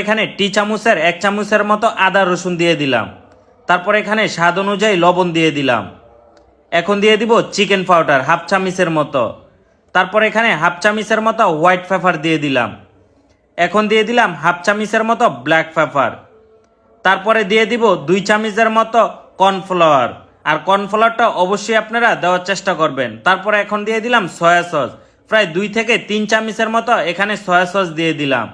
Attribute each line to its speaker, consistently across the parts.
Speaker 1: এখানে টি চামচের 1 চামচের মতো আদা রসুন দিয়ে দিলাম। তারপর এখানে স্বাদ অনুযায়ী লবণ দিয়ে দিলাম। এখন দিয়ে দিব চিকেন পাউডার 1/2 চামচের মতো। তারপর এখানে 1/2 চামচের মতো হোয়াইট পেপার দিয়ে দিলাম। এখন দিয়ে দিলাম 1/2 চামচের মতো ব্ল্যাক পেপার। তারপরে দিয়ে দিব 2 চামচের মতো কর্নফ্লাওয়ার। আর কর্নফ্লাওয়ারটা অবশ্যই আপনারা দেওয়ার চেষ্টা করবেন। তারপরে এখন দিয়ে দিলাম সয়া সস, প্রায় 2 থেকে 3 চামচের মতো এখানে সয়া সস দিয়ে দিলাম।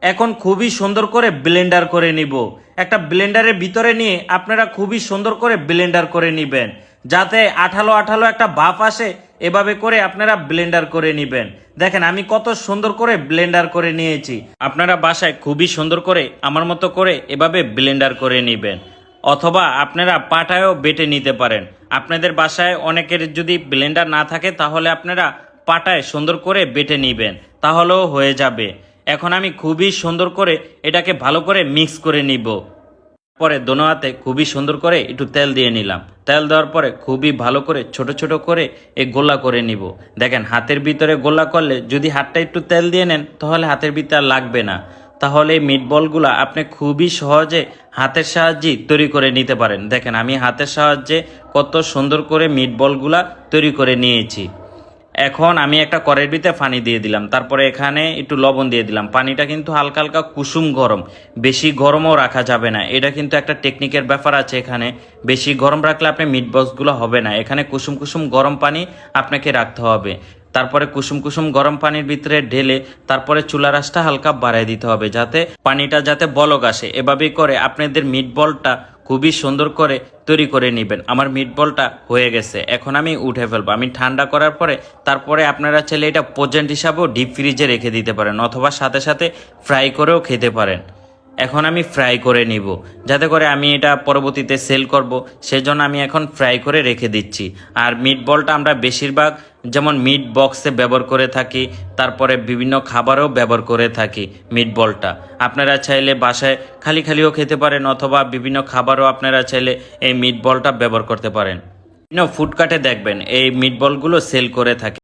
Speaker 1: এখন খুবই সুন্দর করে ব্লেন্ডার করে নিব। একটা ব্লেন্ডারের ভিতরে নিয়ে আপনারা খুবই সুন্দর করে ব্লেন্ডার করে নেবেন, যাতে আঠালো আঠালো একটা ভাপ আসে। এভাবে করে আপনারা ব্লেন্ডার করে নেবেন। দেখেন আমি কত সুন্দর করে ব্লেন্ডার করে নিয়েছি। আপনারা বাসায় খুবই সুন্দর করে আমার মতো করে এভাবে ব্লেন্ডার করে নেবেন, অথবা আপনারা পাটায়ও বেটে নিতে পারেন। আপনাদের বাসায় অনেকের যদি ব্লেন্ডার না থাকে তাহলে আপনারা পাটায় সুন্দর করে বেটে নেবেন, তাহলেও হয়ে যাবে। এখন আমি খুবই সুন্দর করে এটাকে ভালো করে মিক্স করে নিব। পরে দোনো হাতে খুবই সুন্দর করে একটু তেল দিয়ে নিলাম। তেল দেওয়ার পরে খুবই ভালো করে ছোট ছোট করে এই গোলা করে নিব। দেখেন হাতের ভিতরে গোলা করলে যদি হাতটা একটু তেল দিয়ে নেন তাহলে হাতের ভিতরে লাগবে না। তাহলে এই মিটবলগুলো আপনি খুবই সহজে হাতের সাহায্যে তৈরি করে নিতে পারেন। দেখেন আমি হাতের সাহায্যে কত সুন্দর করে মিটবলগুলা তৈরি করে নিয়েছি। এখন আমি একটা কড়াইয়ের ভিতরে পানি দিয়ে দিলাম। তারপরে এখানে একটু লবণ দিয়ে দিলাম। পানিটা কিন্তু হালকা হালকা কুসুম গরম, বেশি গরমও রাখা যাবে না। এটা কিন্তু একটা টেকনিকের ব্যাপার আছে। এখানে বেশি গরম রাখলে আপনি মিট বক্সগুলো হবে না। এখানে কুসুম কুসুম গরম পানি আপনাকে রাখতে হবে। তারপরে কুসুম কুসুম গরম পানির ভিতরে ঢেলে তারপরে চুলা আঁচটা হালকা বাড়ায় দিতে হবে, যাতে পানিটা যাতে বলক আসে। এভাবেই করে আপনাদের মিট বলটা খুবই সুন্দর করে তৈরি করে নেবেন। আমার মিট বলটা হয়ে গেছে, এখন আমি উঠে ফেলবো। আমি ঠান্ডা করার পরে তারপরে আপনারা চাইলে এটা প্রজেন্ট হিসাবেও ডিপ ফ্রিজে রেখে দিতে পারেন, অথবা সাথে সাথে ফ্রাই করেও খেতে পারেন। এখন আমি ফ্রাই করে নিব, যাতে করে আমি এটা পরবর্তীতে সেল করব, সেজন্য আমি এখন ফ্রাই করে রেখে দিচ্ছি। আর মিট বলটা আমরা বেশিরভাগ যেমন মিট বক্সে ব্যবহার করে থাকি, তারপরে বিভিন্ন খাবারেও ব্যবহার করে থাকি। মিট বলটা আপনারা চাইলে বাসায় খালি খালিও খেতে পারেন, অথবা বিভিন্ন খাবারও আপনারা চাইলে এই মিট বলটা ব্যবহার করতে পারেন। ফুডকার্টে দেখবেন এই মিট বলগুলো সেল করে থাকে।